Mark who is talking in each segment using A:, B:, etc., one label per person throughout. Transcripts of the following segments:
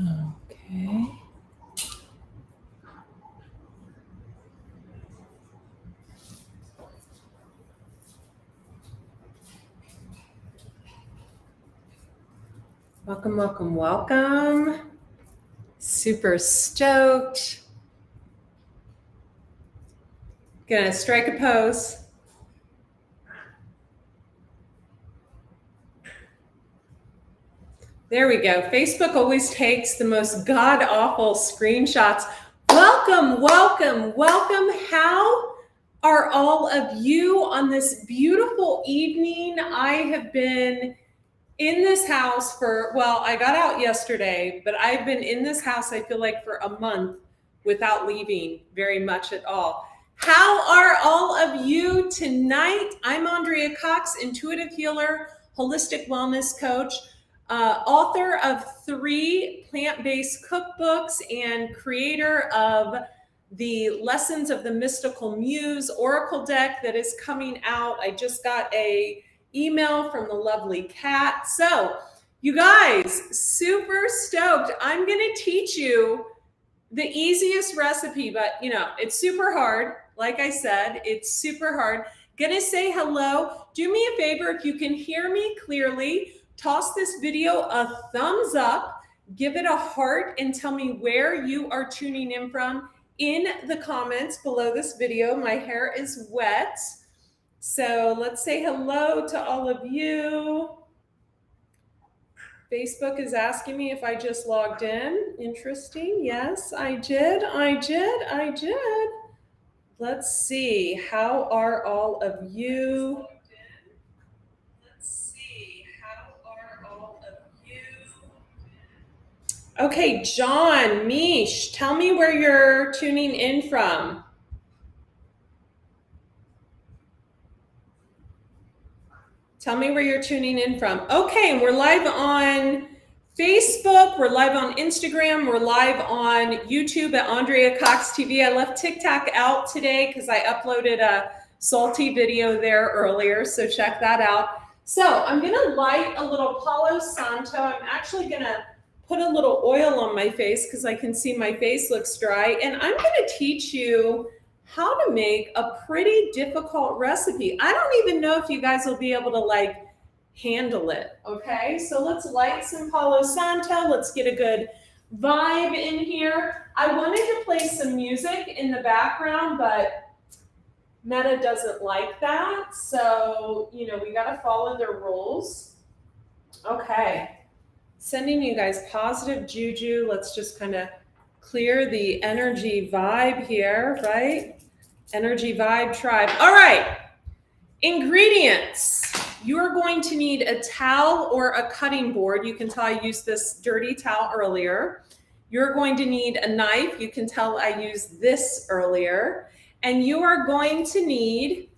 A: Okay. Welcome, welcome, welcome. Super stoked. Gonna strike a pose. There we go. Facebook always takes the most god-awful screenshots. Welcome, welcome, welcome. How are all of you on this beautiful evening? I have been in this house for, well, I got out yesterday, but I've been in this house, I feel like, for a month without leaving very much at all. How are all of you tonight? I'm Andrea Cox, intuitive healer, holistic wellness coach, author of 3 plant-based cookbooks, and creator of the Lessons of the Mystical Muse Oracle deck that is coming out. I just got a email from the lovely Kat. So you guys, super stoked. I'm going to teach you the easiest recipe, but it's super hard. Like I said, it's super hard. Gonna say hello. Do me a favor, if you can hear me clearly, toss this video a thumbs up, give it a heart, and tell me where you are tuning in from in the comments below this video. My hair is wet. So let's say hello to all of you. Facebook is asking me if I just logged in. Interesting. Yes, I did. Let's see. How are all of you? Okay, John, Mish, tell me where you're tuning in from. Tell me where you're tuning in from. Okay, and we're live on Facebook, we're live on Instagram, we're live on YouTube at Andrea Cox TV. I left TikTok out today because I uploaded a salty video there earlier, so check that out. So I'm gonna light a little Palo Santo. I'm actually gonna put a little oil on my face because I can see my face looks dry, and I'm gonna teach you how to make a pretty difficult recipe. I don't even know if you guys will be able to handle it. Okay, so let's light some Palo Santo. Let's get a good vibe in here. I wanted to play some music in the background, but Meta doesn't like that. So, we got to follow their rules. Okay, sending you guys positive juju. Let's just kind of clear the energy vibe here, right? Energy vibe tribe. All right, ingredients. You are going to need a towel or a cutting board. You can tell I used this dirty towel earlier. You're going to need a knife. You can tell I used this earlier. And you are going to need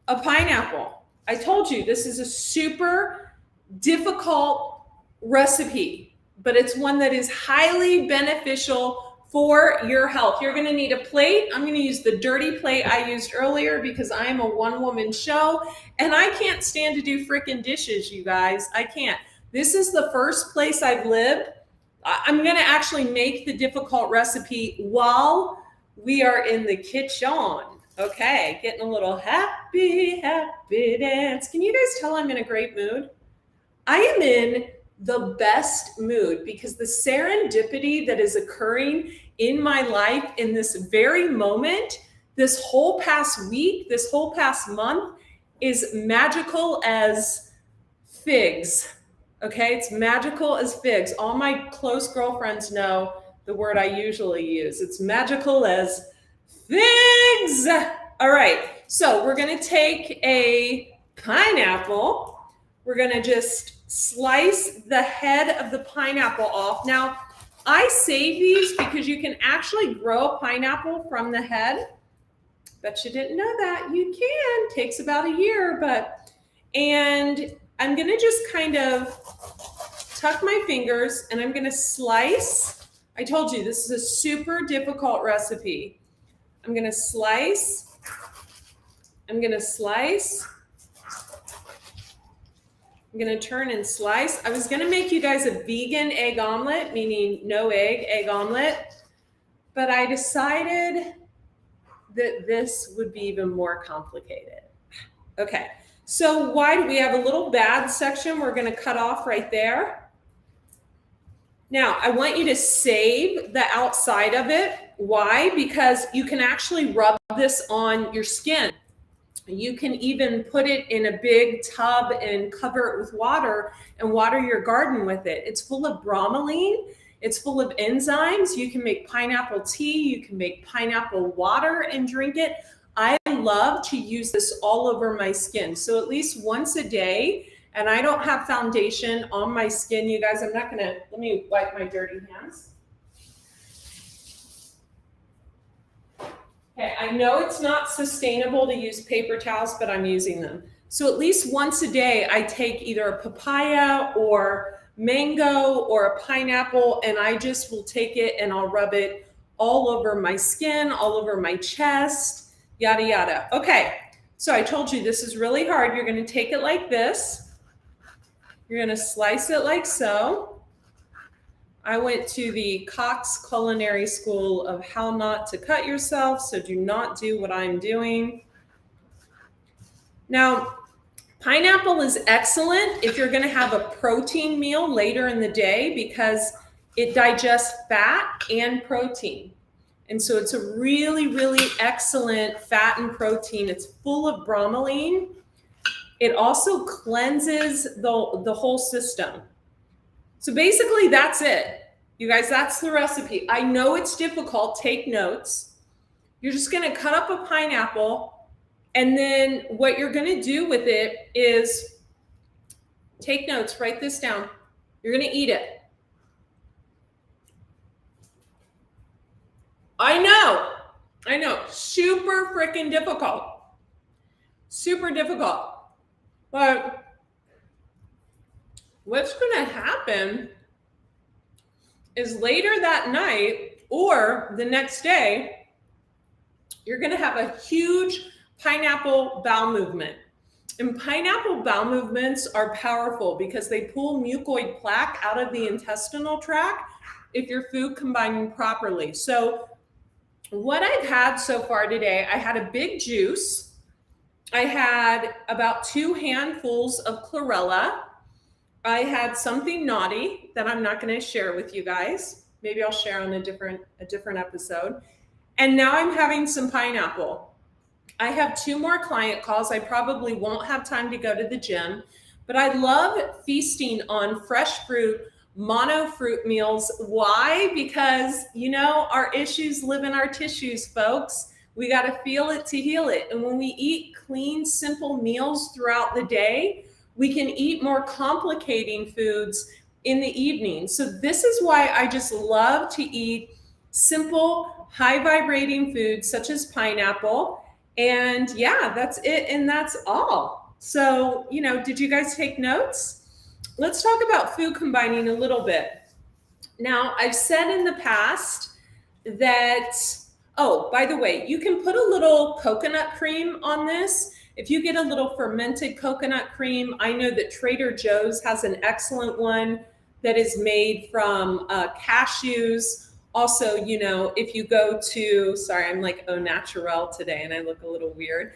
A: a pineapple. I told you this is a super difficult recipe, but it's one that is highly beneficial for your health. You're gonna need a plate. I'm gonna use the dirty plate I used earlier because I am a one-woman show and I can't stand to do frickin' dishes, you guys. I can't. This is the first place I've lived. I'm gonna actually make the difficult recipe while we are in the kitchen. Okay, getting a little happy dance. Can you guys tell I'm in a great mood? I am in the best mood because the serendipity that is occurring in my life in this very moment, this whole past week, this whole past month is magical as figs. Okay, it's magical as figs. All my close girlfriends know the word I usually use. It's magical as figs. All right, so we're gonna take a pineapple. We're gonna just slice the head of the pineapple off. Now, I save these because you can actually grow a pineapple from the head. Bet you didn't know that. You can. Takes about a year, and I'm gonna just kind of tuck my fingers and I'm gonna slice. I told you this is a super difficult recipe. I'm gonna slice. I'm gonna slice. I'm gonna turn and slice. I was gonna make you guys a vegan egg omelet, meaning no egg omelet, but I decided that this would be even more complicated. Okay, so why do we have a little bad section we're gonna cut off right there? Now, I want you to save the outside of it. Why? Because you can actually rub this on your skin. You can even put it in a big tub and cover it with water and water your garden with it. It's full of bromelain. It's full of enzymes. You can make pineapple tea. You can make pineapple water and drink it. I love to use this all over my skin. So at least once a day, and I don't have foundation on my skin, you guys. I'm not gonna, let me wipe my dirty hands. Okay, I know it's not sustainable to use paper towels, but I'm using them. So at least once a day, I take either a papaya or mango or a pineapple, and I just will take it and I'll rub it all over my skin, all over my chest, yada, yada. Okay, so I told you this is really hard. You're gonna take it like this. You're gonna slice it like so. I went to the Cox Culinary School of How Not to Cut Yourself, so do not do what I'm doing. Now, pineapple is excellent if you're gonna have a protein meal later in the day because it digests fat and protein. And so it's a really, really excellent fat and protein. It's full of bromelain. It also cleanses the whole system. So basically that's it. You guys, that's the recipe. I know it's difficult, take notes. You're just gonna cut up a pineapple, and then what you're gonna do with it is, take notes, write this down. You're gonna eat it. I know, super freaking difficult. Super difficult. But what's gonna happen is later that night or the next day, you're gonna have a huge pineapple bowel movement. And pineapple bowel movements are powerful because they pull mucoid plaque out of the intestinal tract if your food combining properly. So what I've had so far today, I had a big juice. I had about 2 handfuls of chlorella. I had something naughty that I'm not going to share with you guys. Maybe I'll share on a different episode. And now I'm having some pineapple. I have 2 more client calls. I probably won't have time to go to the gym, but I love feasting on fresh fruit, mono fruit meals. Why? Because, you know, our issues live in our tissues, folks. We got to feel it to heal it. And when we eat clean, simple meals throughout the day, we can eat more complicating foods in the evening. So this is why I just love to eat simple, high vibrating foods such as pineapple. And yeah, that's it. And that's all. So, you know, did you guys take notes? Let's talk about food combining a little bit. Now, I've said in the past that, oh, by the way, you can put a little coconut cream on this. If you get a little fermented coconut cream, I know that Trader Joe's has an excellent one that is made from cashews. Also, you know, if you go to, sorry, I'm like au naturel today and I look a little weird.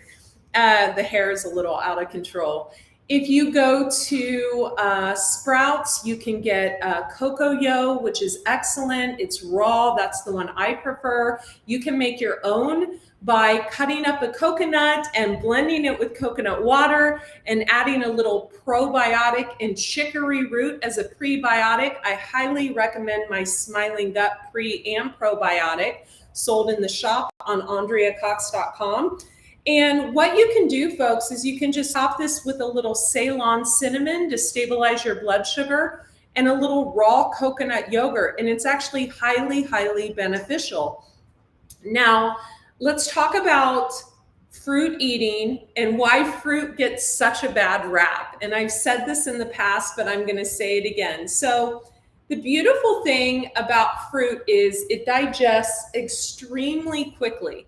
A: The hair is a little out of control. If you go to Sprouts, you can get cocoa, which is excellent. It's raw. That's the one I prefer. You can make your own by cutting up a coconut and blending it with coconut water and adding a little probiotic and chicory root as a prebiotic. I highly recommend my Smiling Gut pre and probiotic, sold in the shop on AndreaCox.com. And what you can do, folks, is you can just top this with a little Ceylon cinnamon to stabilize your blood sugar and a little raw coconut yogurt. And it's actually highly, highly beneficial. Now, let's talk about fruit eating and why fruit gets such a bad rap. And I've said this in the past, but I'm going to say it again. So the beautiful thing about fruit is it digests extremely quickly.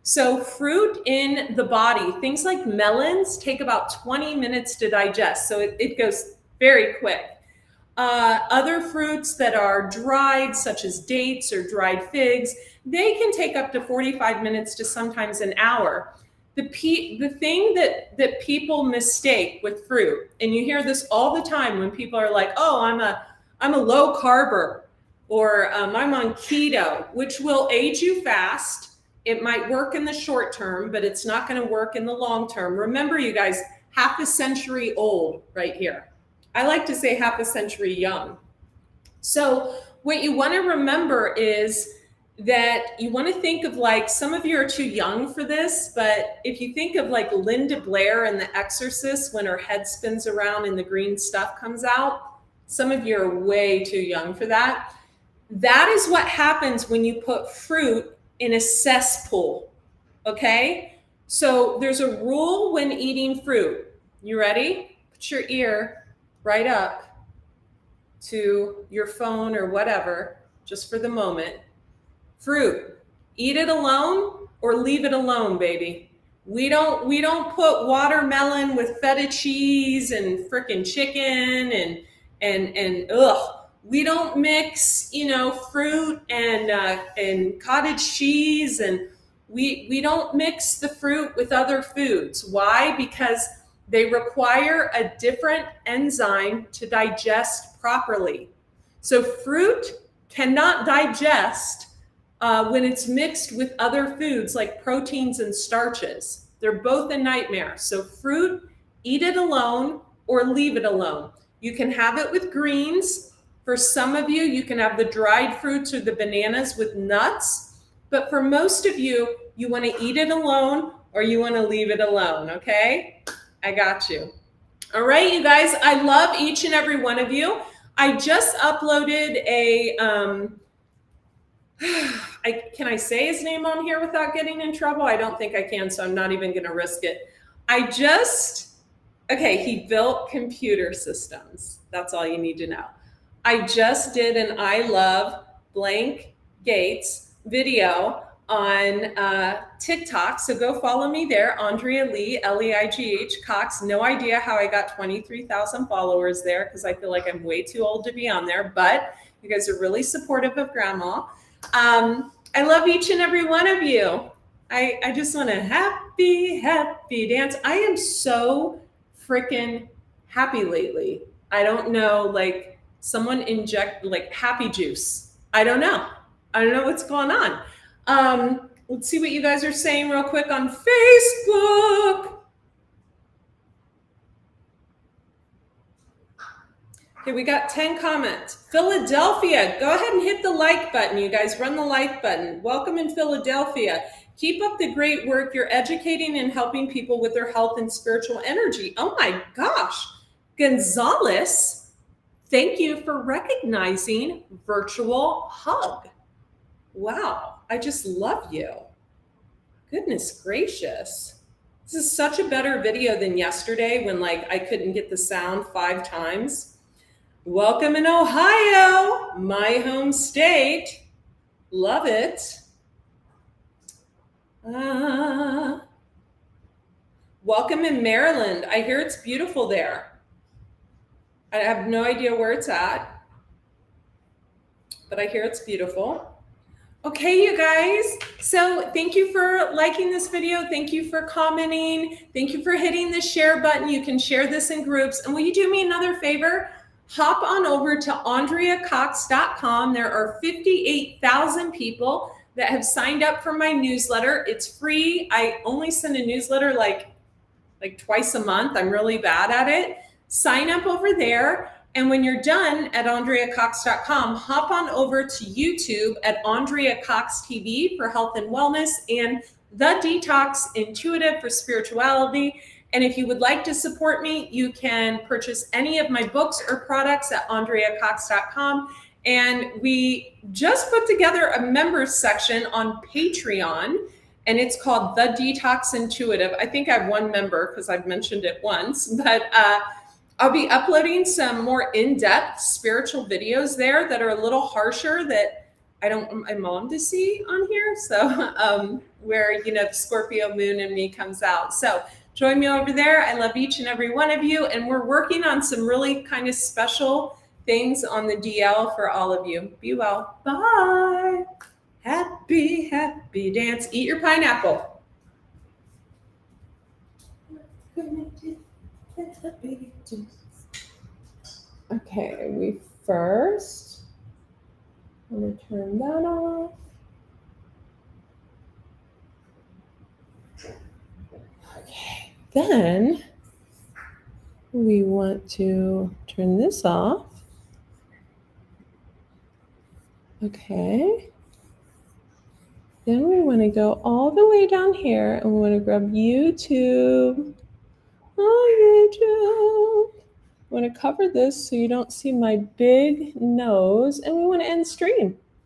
A: So fruit in the body, things like melons take about 20 minutes to digest. So it goes very quick. Other fruits that are dried, such as dates or dried figs, they can take up to 45 minutes to sometimes an hour. The thing that people mistake with fruit, and you hear this all the time when people are like, oh, I'm a low carber, or I'm on keto, which will age you fast. It might work in the short term, but it's not going to work in the long term. Remember, you guys, half a century old right here. I like to say half a century young. So what you want to remember is that you want to think of, like, some of you are too young for this, but if you think of like Linda Blair in The Exorcist, when her head spins around and the green stuff comes out, some of you are way too young for that. That is what happens when you put fruit in a cesspool, okay? So there's a rule when eating fruit. You ready? Put your ear right up to your phone or whatever, just for the moment. Fruit, eat it alone or leave it alone, baby. We don't put watermelon with feta cheese and frickin' chicken and ugh. We don't mix, fruit and cottage cheese, and we don't mix the fruit with other foods. Why? Because they require a different enzyme to digest properly. So fruit cannot digest when it's mixed with other foods like proteins and starches. They're both a nightmare. So fruit, eat it alone or leave it alone. You can have it with greens. For some of you, you can have the dried fruits or the bananas with nuts. But for most of you, you want to eat it alone or you want to leave it alone, okay? I got you. All right, you guys, I love each and every one of you. I just uploaded a, can I say his name on here without getting in trouble? I don't think I can, so I'm not even going to risk it. Okay, he built computer systems. That's all you need to know. I just did an I love blank Gates video on TikTok. So go follow me there, Andrea Lee, Leigh Cox. No idea how I got 23,000 followers there because I feel like I'm way too old to be on there, but you guys are really supportive of grandma. I love each and every one of you. I just want a happy dance. I am so freaking happy lately. I don't know, like someone inject like happy juice. I don't know what's going on. Let's see what you guys are saying real quick on Facebook. Okay, we got 10 comments. Philadelphia, go ahead and hit the like button, you guys. Run the like button. Welcome in Philadelphia. Keep up the great work. You're educating and helping people with their health and spiritual energy. Oh my gosh. Gonzalez, thank you for recognizing virtual hug. Wow, I just love you. Goodness gracious. This is such a better video than yesterday when I couldn't get the sound 5 times. Welcome in Ohio, my home state. Love it. Welcome in Maryland. I hear it's beautiful there. I have no idea where it's at, but I hear it's beautiful. Okay, you guys. So thank you for liking this video. Thank you for commenting. Thank you for hitting the share button. You can share this in groups. And will you do me another favor? Hop on over to AndreaCox.com. There are 58,000 people that have signed up for my newsletter. It's free. I only send a newsletter like twice a month. I'm really bad at it. Sign up over there. And when you're done at AndreaCox.com, hop on over to YouTube at Andrea Cox TV for health and wellness and The Detox Intuitive for spirituality. And if you would like to support me, you can purchase any of my books or products at AndreaCox.com. And we just put together a members section on Patreon, and it's called The Detox Intuitive. I think I have one member because I've mentioned it once, but I'll be uploading some more in-depth spiritual videos there that are a little harsher, that I don't want my mom to see on here. So where, the Scorpio moon in me comes out. So join me over there. I love each and every one of you. And we're working on some really kind of special things on the DL for all of you. Be well. Bye. Happy, happy dance. Eat your pineapple. Okay, we first want to turn that off. Okay, then we want to turn this off. Okay. Then we want to go all the way down here and we want to grab YouTube. Oh, YouTube. I want to cover this so you don't see my big nose, and we want to end stream.